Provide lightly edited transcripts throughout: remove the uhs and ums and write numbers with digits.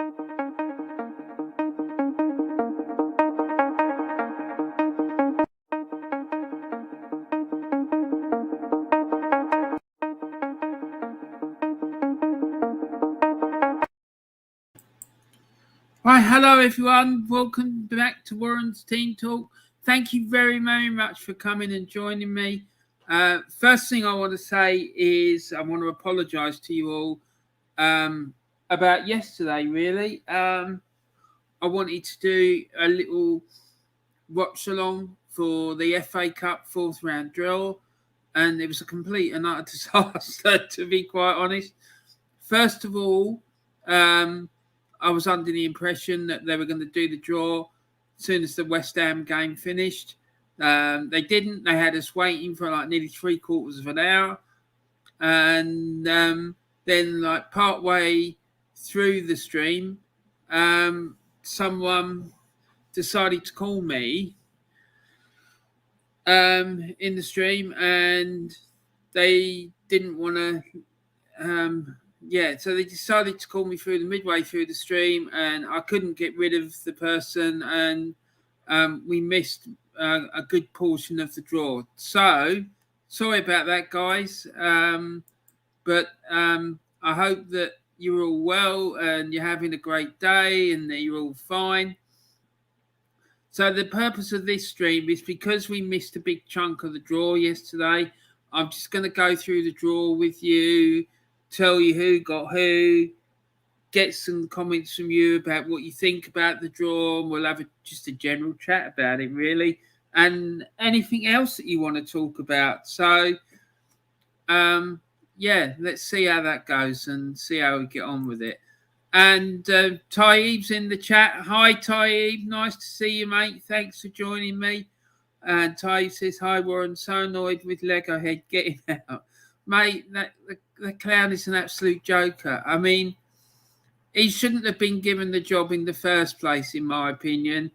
Right, hello everyone. Welcome back to Warren's Team Talk. Thank you very, very much for coming and joining me. First thing I want to say is I want to apologise to you all about yesterday, really. I wanted to do a little watch along for the FA Cup fourth round draw, and it was a complete and utter disaster, to be quite honest. First of all, I was under the impression that they were going to do the draw as soon as the West Ham game finished. They didn't. They had us waiting for like nearly 3/4 of an hour. And then like part way through the stream, someone decided to call me in the stream, and they didn't want to... so they decided to call me through the midway through the stream, and I couldn't get rid of the person, and we missed a good portion of the draw. So sorry about that, guys. But I hope that you're all well and you're having a great day and that you're all fine. So the purpose of this stream is because we missed a big chunk of the draw yesterday. I'm just going to go through the draw with you, tell you who got who, get some comments from you about what you think about the draw, and we'll have just a general chat about it, really, and anything else that you want to talk about. So, let's see how that goes and see how we get on with it. And Taib's in the chat. Hi, Taib. Nice to see you, mate. Thanks for joining me. And Taib says, hi, Warren. So annoyed with Lego Head getting out. Mate, the clown is an absolute joker. I mean, he shouldn't have been given the job in the first place, in my opinion.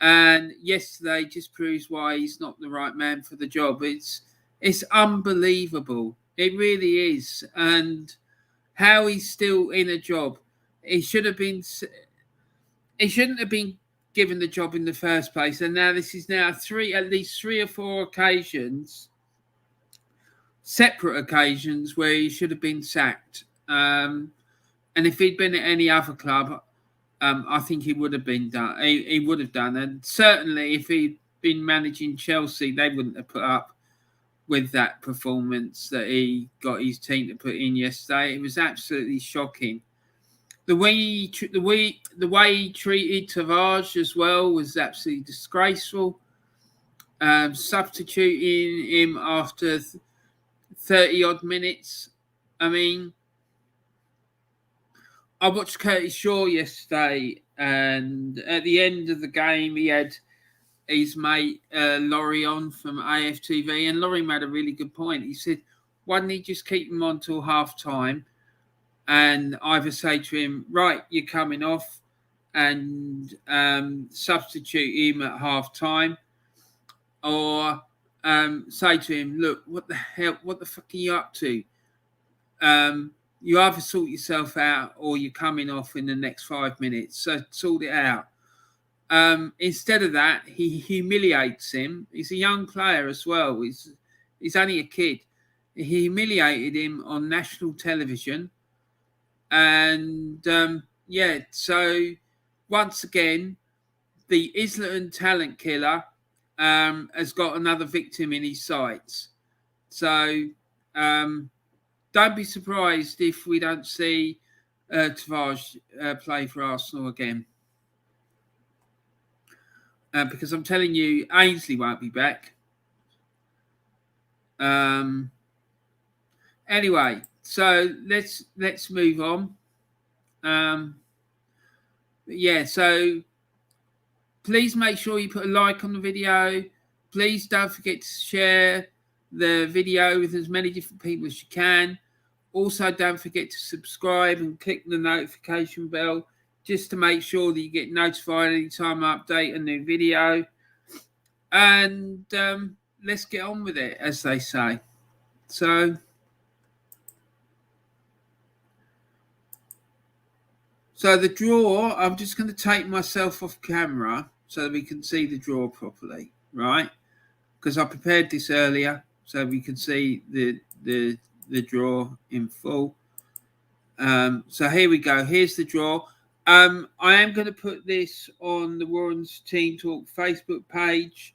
And yesterday just proves why he's not the right man for the job. It's unbelievable. It really is. And how he's still in a job. He shouldn't have been given the job in the first place. And now this is now at least 3 or 4 occasions, separate occasions, where he should have been sacked. And if he'd been at any other club, I think he would have been done. He would have done. And certainly if he'd been managing Chelsea, they wouldn't have put up with that performance that he got his team to put in yesterday. It was absolutely shocking. The way he treated Tavares as well was absolutely disgraceful. Substituting him after 30 odd minutes. I mean, I watched Curtis Shaw yesterday, and at the end of the game, he had his mate Laurie on from AFTV, and Laurie made a really good point. He said, why didn't he just keep him on till half time and either say to him, right, you're coming off, and substitute him at half time, or say to him, look, what the fuck are you up to? You either sort yourself out or you're coming off in the next 5 minutes. So sort it out. Instead of that, he humiliates him. He's a young player as well. He's only a kid. He humiliated him on national television. And so once again, the Islington talent killer has got another victim in his sights. So don't be surprised if we don't see Tavares play for Arsenal again. Because I'm telling you, Ainsley won't be back. Anyway, so let's move on. So please make sure you put a like on the video. Please don't forget to share the video with as many different people as you can. Also, don't forget to subscribe and click the notification bell just to make sure that you get notified anytime I update a new video. And let's get on with it, as they say. So So the draw, I'm just going to take myself off camera so that we can see the draw properly, right? Because I prepared this earlier so we can see the draw in full. So here we go. Here's the draw. I am going to put this on the Warren's Team Talk Facebook page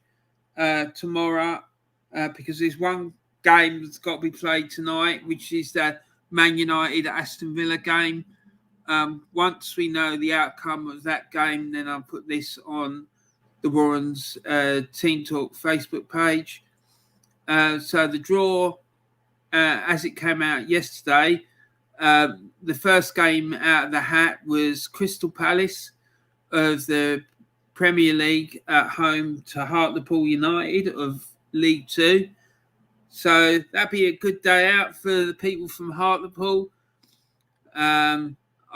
tomorrow because there's one game that's got to be played tonight, which is the Man United Aston Villa game. Once we know the outcome of that game, then I'll put this on the Warren's Team Talk Facebook page. So the draw, as it came out yesterday, the first game out of the hat was Crystal Palace of the Premier League at home to Hartlepool United of League Two. So that'd be a good day out for the people from Hartlepool.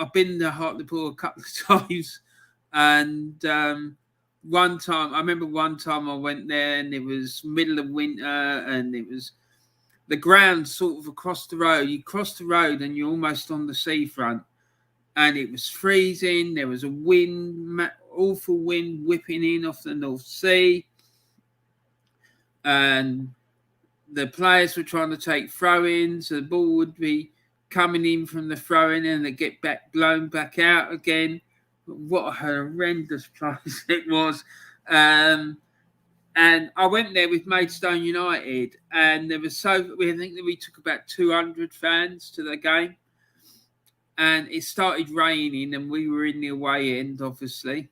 I've been to Hartlepool a couple of times, and one time I went there and it was middle of winter and it was the ground sort of across the road. You cross the road and you're almost on the seafront, and it was freezing. There was a wind, awful wind whipping in off the North Sea, and the players were trying to take throw-ins. The ball would be coming in from the throw-in and they get blown back out again. What a horrendous place it was. And I went there with Maidstone United, and I think that we took about 200 fans to the game. And it started raining, and we were in the away end, obviously.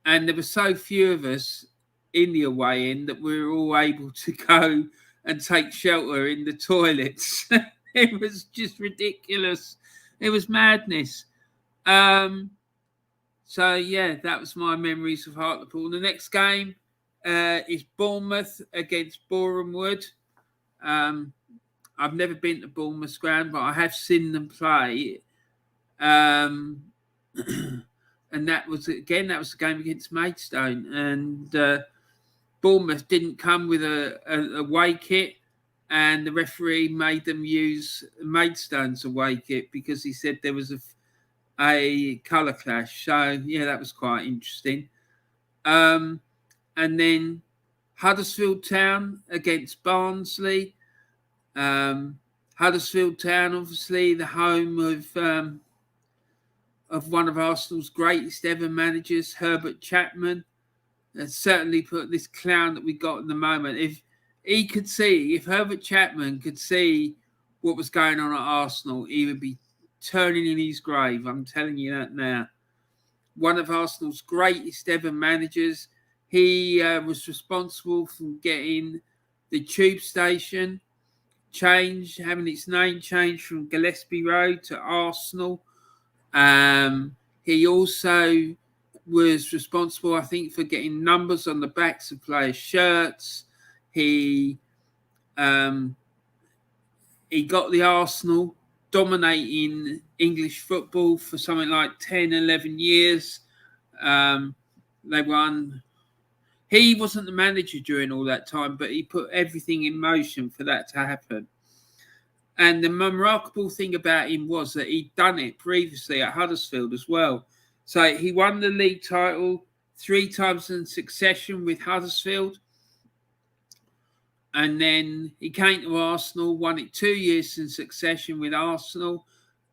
And there were so few of us in the away end that we were all able to go and take shelter in the toilets. It was just ridiculous. It was madness. So, yeah, that was my memories of Hartlepool. The next game is Bournemouth against Boreham Wood. I've never been to Bournemouth's ground, but I have seen them play. And that was the game against Maidstone. And Bournemouth didn't come with a away kit, and the referee made them use Maidstone's away kit because he said there was a colour clash. So, yeah, that was quite interesting. And then Huddersfield Town against Barnsley. Huddersfield Town, obviously, the home of one of Arsenal's greatest ever managers, Herbert Chapman. Certainly put this clown that we got in the moment. If Herbert Chapman could see what was going on at Arsenal, he would be turning in his grave. I'm telling you that now. One of Arsenal's greatest ever managers. He was responsible for getting the tube station having its name changed from Gillespie Road to Arsenal. He also was responsible, I think, for getting numbers on the backs of players' shirts. He got the Arsenal dominating English football for something like 10, 11 years. They won. He wasn't the manager during all that time, but he put everything in motion for that to happen. And the remarkable thing about him was that he'd done it previously at Huddersfield as well. So he won the league title 3 times in succession with Huddersfield. And then he came to Arsenal, won it 2 years in succession with Arsenal.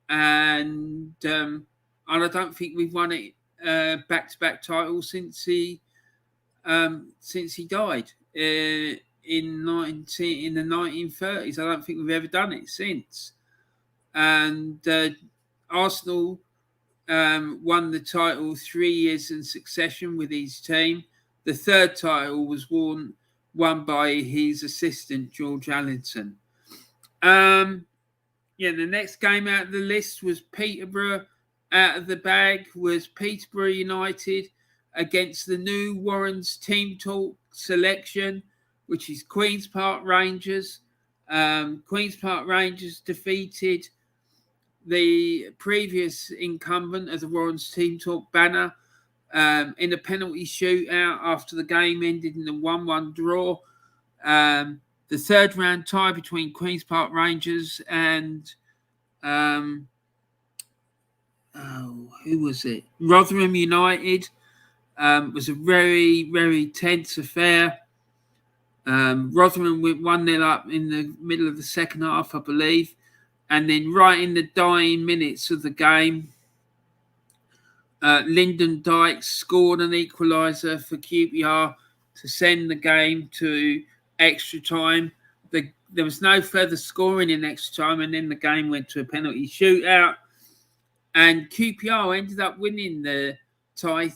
And I don't think we've won it back-to-back titles since he died in the 1930s. I don't think we've ever done it since. And Arsenal won the title 3 years in succession with his team. The third title was won by his assistant, George Allinson. The next game out of the list was Peterborough. Out of the bag was Peterborough United against the new Warren's Team Talk selection, which is Queen's Park Rangers. Queen's Park Rangers defeated the previous incumbent of the Warren's Team Talk banner in a penalty shootout after the game ended in a 1-1 draw. The third round tie between Queen's Park Rangers and who was it? Rotherham United. Was a very, very tense affair. Rotherham went 1-0 up in the middle of the second half, I believe. And then right in the dying minutes of the game, Lyndon Dykes scored an equaliser for QPR to send the game to extra time. There was no further scoring in extra time, and then the game went to a penalty shootout. And QPR ended up winning the tie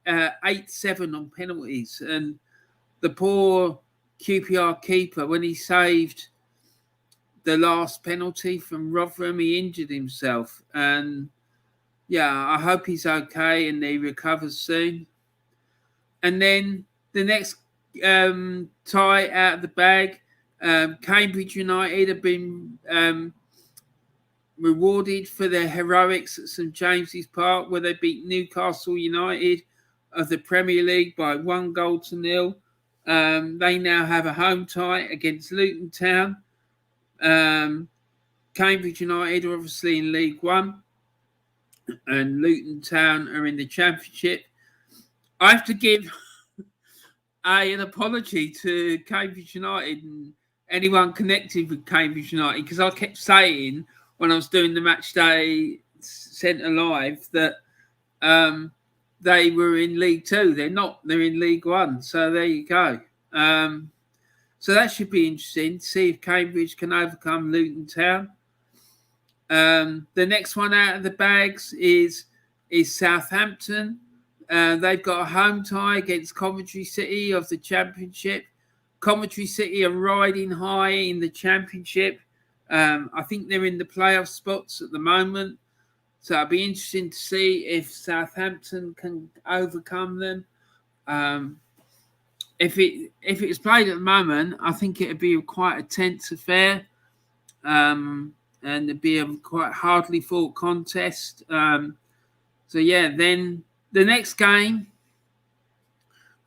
8-7 on penalties. And the poor QPR keeper, when he saved the last penalty from Rotherham, he injured himself. And yeah, I hope he's okay and he recovers soon. And then the next tie out of the bag, Cambridge United have been rewarded for their heroics at St James's Park, where they beat Newcastle United of the Premier League by 1-0. They now have a home tie against Luton Town. Cambridge United are obviously in League One, and Luton Town are in the Championship. I have to give an apology to Cambridge United and anyone connected with Cambridge United, because I kept saying when I was doing the match day centre live that they were in League Two. They're not. They're in League One. So there you go. So that should be interesting to see if Cambridge can overcome Luton Town. The next one out of the bags is Southampton. They've got a home tie against Coventry City of the Championship. Coventry City are riding high in the Championship. I think they're in the playoff spots at the moment. So it'll be interesting to see if Southampton can overcome them. If it was played at the moment, I think it would be quite a tense affair. And it'd be a quite hardly fought contest. So yeah, then the next game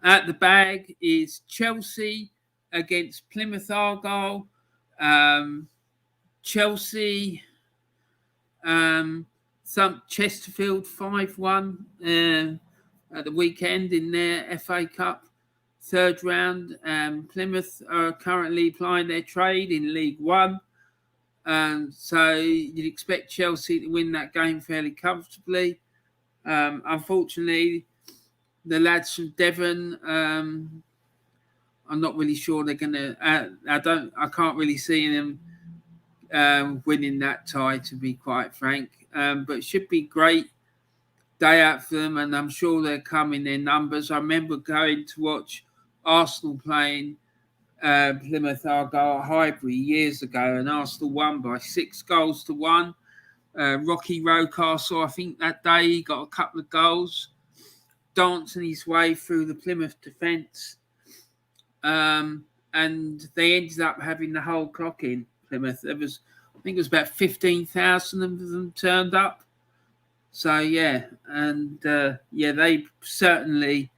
at the bag is Chelsea against Plymouth Argol. Chelsea thumped Chesterfield 5-1 at the weekend in their FA Cup third round. Plymouth are currently plying their trade in League One. So you'd expect Chelsea to win that game fairly comfortably. Unfortunately, the lads from Devon, I'm not really sure they're going to. I can't really see them winning that tie, to be quite frank. But it should be great day out for them, and I'm sure they'll come in their numbers. I remember going to watch Arsenal playing Plymouth Argol at Highbury years ago, and Arsenal won by 6-1. Rocky Rocastle, I think that day he got a couple of goals, dancing his way through the Plymouth defence, and they ended up having the whole clock in Plymouth. I think it was about 15,000 of them turned up. So yeah, and they certainly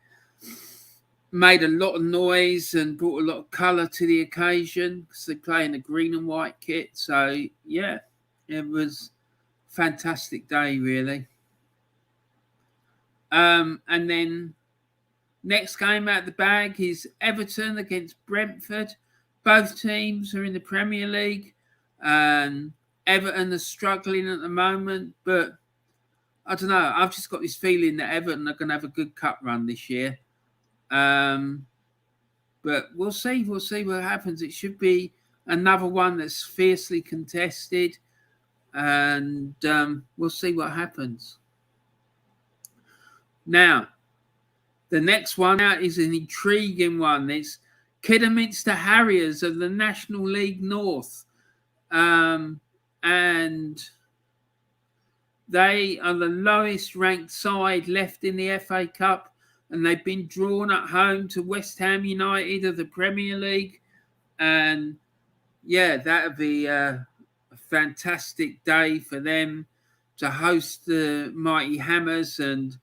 made a lot of noise and brought a lot of colour to the occasion because they play in a green and white kit. So yeah, it was a fantastic day, really. And then next game out the bag is Everton against Brentford. Both teams are in the Premier League. Everton are struggling at the moment, but I don't know. I've just got this feeling that Everton are going to have a good cup run this year. But we'll see. We'll see what happens. It should be another one that's fiercely contested, and we'll see what happens. Now, the next one out is an intriguing one. It's Kidderminster Harriers of the National League North. And they are the lowest ranked side left in the FA Cup, and they've been drawn at home to West Ham United of the Premier League. And yeah, that would be a fantastic day for them to host the Mighty Hammers. And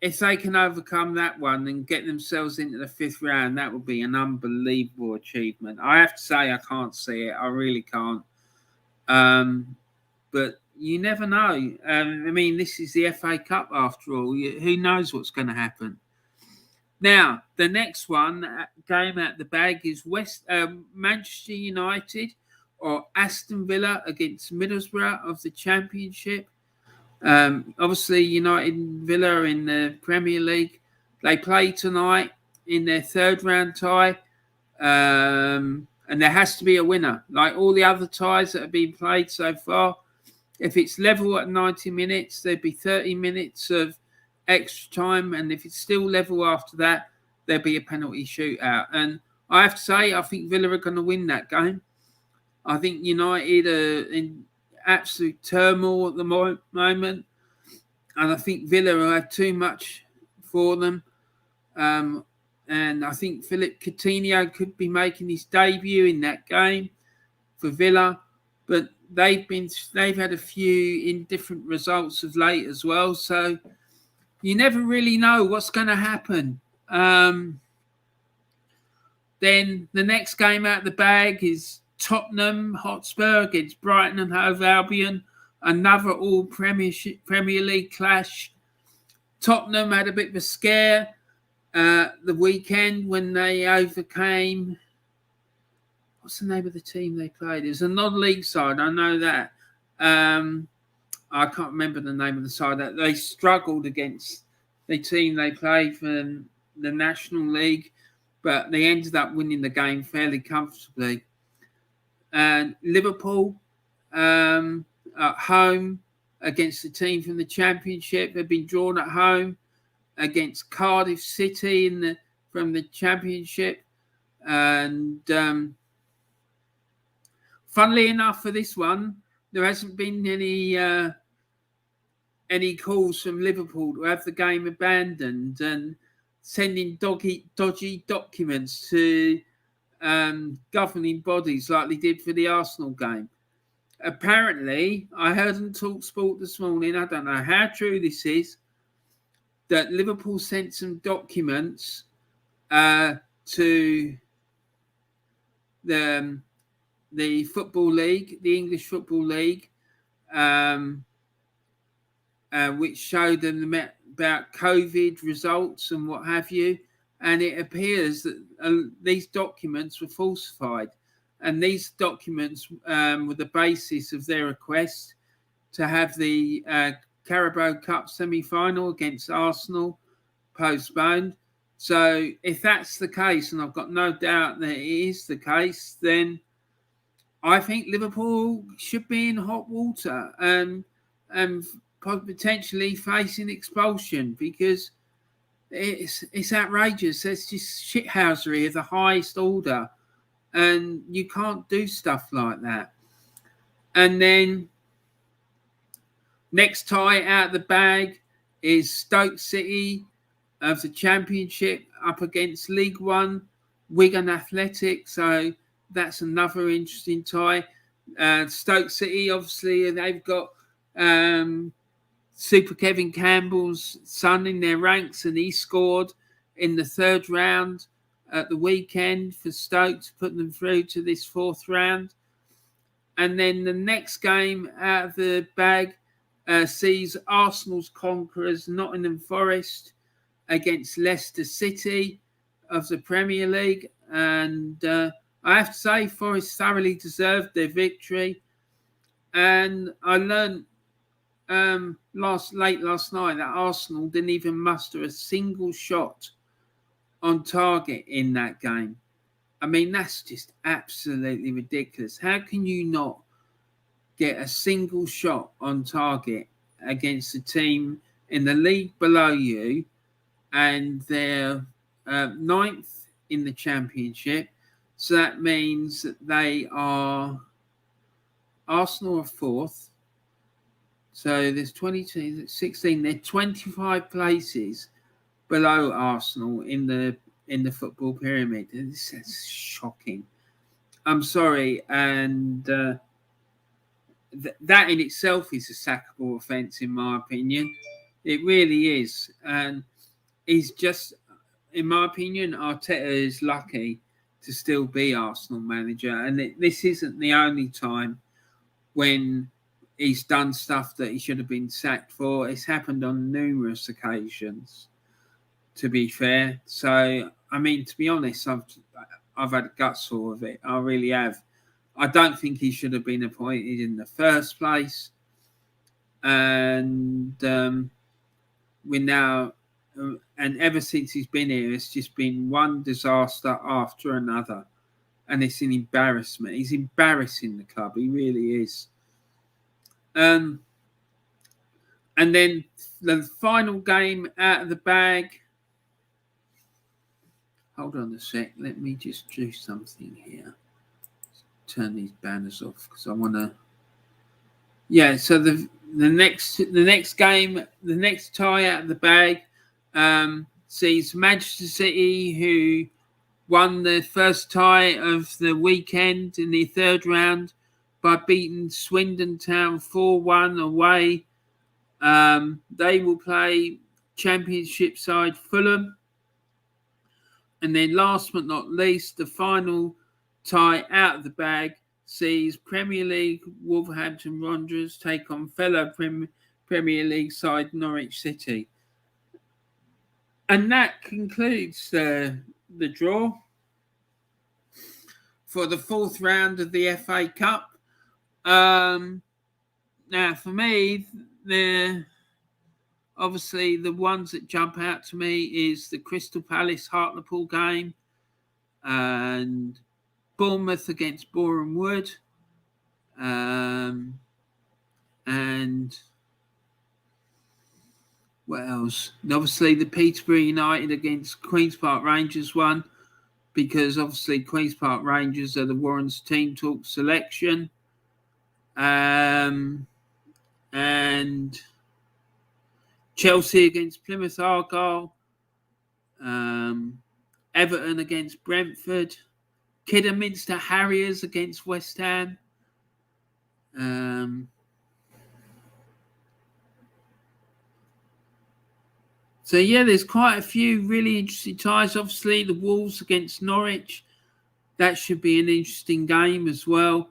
if they can overcome that one and get themselves into the fifth round, that would be an unbelievable achievement. I have to say, I can't see it. I really can't. But you never know. I mean, this is the FA Cup after all. Who knows what's going to happen? Now, the next game at the bag is Manchester United or Aston Villa against Middlesbrough of the Championship. Obviously, United and Villa are in the Premier League. They play tonight in their third round tie. And there has to be a winner. Like all the other ties that have been played so far, if it's level at 90 minutes, there'd be 30 minutes of extra time. And if it's still level after that, there'll be a penalty shootout. And I have to say, I think Villa are going to win that game. I think United are in absolute turmoil at the moment. And I think Villa will have too much for them. And I think Philip Coutinho could be making his debut in that game for Villa. But they've had a few indifferent results of late as well. So you never really know what's going to happen. Then the next game out of the bag is Tottenham Hotspur against Brighton and Hove Albion. Another all Premier League clash. Tottenham had a bit of a scare the weekend when they overcame. What's the name of the team they played? It was a non-league side. I know that. I can't remember the name of the side. That they struggled against the team they played for the National League, but they ended up winning the game fairly comfortably. And Liverpool at home against the team from the Championship. They've been drawn at home against Cardiff City from the Championship. And funnily enough, for this one, there hasn't been any calls from Liverpool to have the game abandoned and sending dodgy documents to governing bodies like they did for the Arsenal game. Apparently, I heard on TalkSport this morning, I don't know how true this is, that Liverpool sent some documents to the Football League, the English Football League, which showed them about COVID results and what have you. And it appears that these documents were falsified. And these documents were the basis of their request to have the Carabao Cup semi-final against Arsenal postponed. So if that's the case, and I've got no doubt that it is the case, then I think Liverpool should be in hot water and potentially facing expulsion, because it's outrageous. It's just shithousery of the highest order, and you can't do stuff like that. And then next tie out of the bag is Stoke City of the Championship up against League One Wigan Athletic. So that's another interesting tie. Stoke City, obviously, they've got Super Kevin Campbell's son in their ranks, and he scored in the third round at the weekend for Stoke to put them through to this fourth round. And then the next game out of the bag sees Arsenal's conquerors Nottingham Forest against Leicester City of the Premier League. And I have to say, Forest thoroughly deserved their victory. And I learned late last night that Arsenal didn't even muster a single shot on target in that game. I mean, that's just absolutely ridiculous. How can you not get a single shot on target against a team in the league below you, and they're ninth in the Championship? So that means that they are, Arsenal are fourth. So there's 22, 16, they're 25 places below Arsenal in the football pyramid. This is shocking. I'm sorry. And that in itself is a sackable offence, in my opinion. It really is. And he's just, in my opinion, Arteta is lucky to still be Arsenal manager. And this isn't the only time when he's done stuff that he should have been sacked for. It's happened on numerous occasions, to be fair. So, I mean, to be honest, I've had a gut sore of it. I really have. I don't think he should have been appointed in the first place. And we're now, and ever since he's been here, it's just been one disaster after another. And it's an embarrassment. He's embarrassing the club. He really is. And then the final game out of the bag. Hold on a sec. Let me just do something here. Turn these banners off because I want to. Yeah. So the next game, the next tie out of the bag, sees Manchester City, who won the first tie of the weekend in the third round by beating Swindon Town 4-1 away. They will play Championship side Fulham. And then last but not least, the final tie out of the bag sees Premier League Wolverhampton Wanderers take on fellow Premier League side Norwich City. And that concludes the draw for the fourth round of the FA Cup. Now, for me, obviously the ones that jump out to me is the Crystal Palace Hartlepool game and Bournemouth against Boreham Wood, and what else? And obviously the Peterborough United against Queen's Park Rangers one, because obviously Queen's Park Rangers are the Warren's Team Talk selection. And Chelsea against Plymouth Argol, Everton against Brentford, Kidderminster Harriers against West Ham, so yeah, there's quite a few really interesting ties. Obviously, the Wolves against Norwich, that should be an interesting game as well.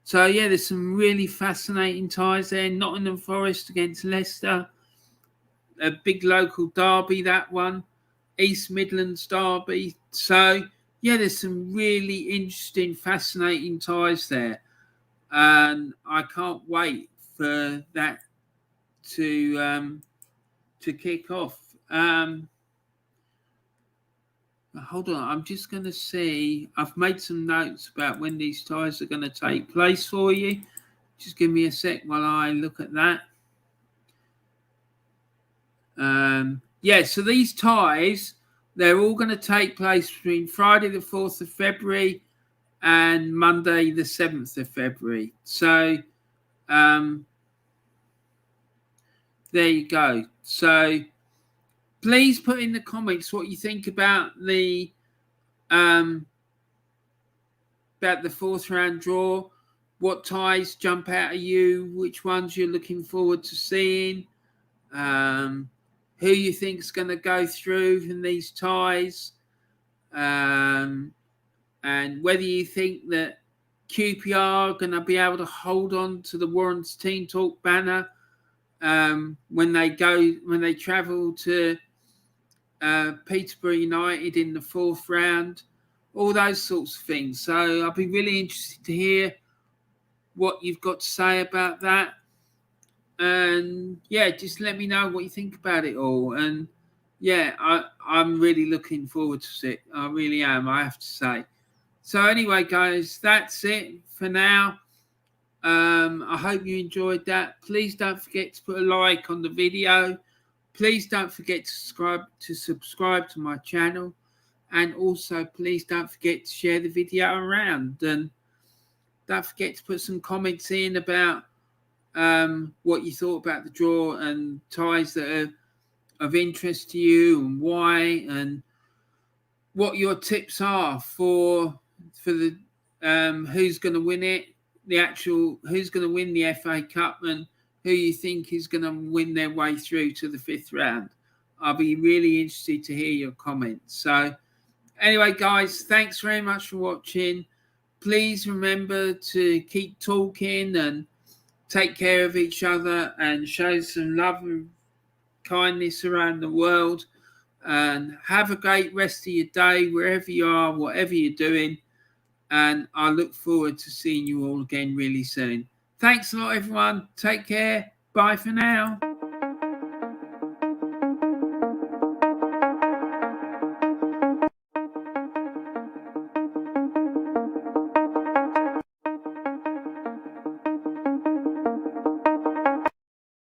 So yeah, there's some really fascinating ties there. Nottingham Forest against Leicester, a big local derby, that one. East Midlands derby. So yeah, there's some really interesting, fascinating ties there. And I can't wait for that to kick off. Hold on, I'm just going to see. I've made some notes about when these ties are going to take place for you. Just give me a sec while I look at that. Yeah, so these ties, they're all going to take place between Friday the 4th of February and Monday the 7th of February. So there you go. So please put in the comments what you think about the fourth round draw. What ties jump out at you? Which ones you're looking forward to seeing? Who you think is going to go through in these ties? And whether you think that QPR are going to be able to hold on to the Warren's Team Talk banner when they travel to Peterborough United in the fourth round, all those sorts of things. So I'll be really interested to hear what you've got to say about that. And yeah, just let me know what you think about it all. And yeah, I'm really looking forward to it. I really am, I have to say. So anyway, guys, that's it for now. I hope you enjoyed that. Please don't forget to put a like on the video. Please don't forget to subscribe to my channel. And also, please don't forget to share the video around. And don't forget to put some comments in about what you thought about the draw and ties that are of interest to you and why, and what your tips are for the who's going to win it, who's going to win the FA Cup, and who you think is going to win their way through to the fifth round. I'll be really interested to hear your comments. So anyway, guys, thanks very much for watching. Please remember to keep talking and take care of each other and show some love and kindness around the world. And have a great rest of your day, wherever you are, whatever you're doing. And I look forward to seeing you all again really soon. Thanks a lot, everyone. Take care. Bye for now.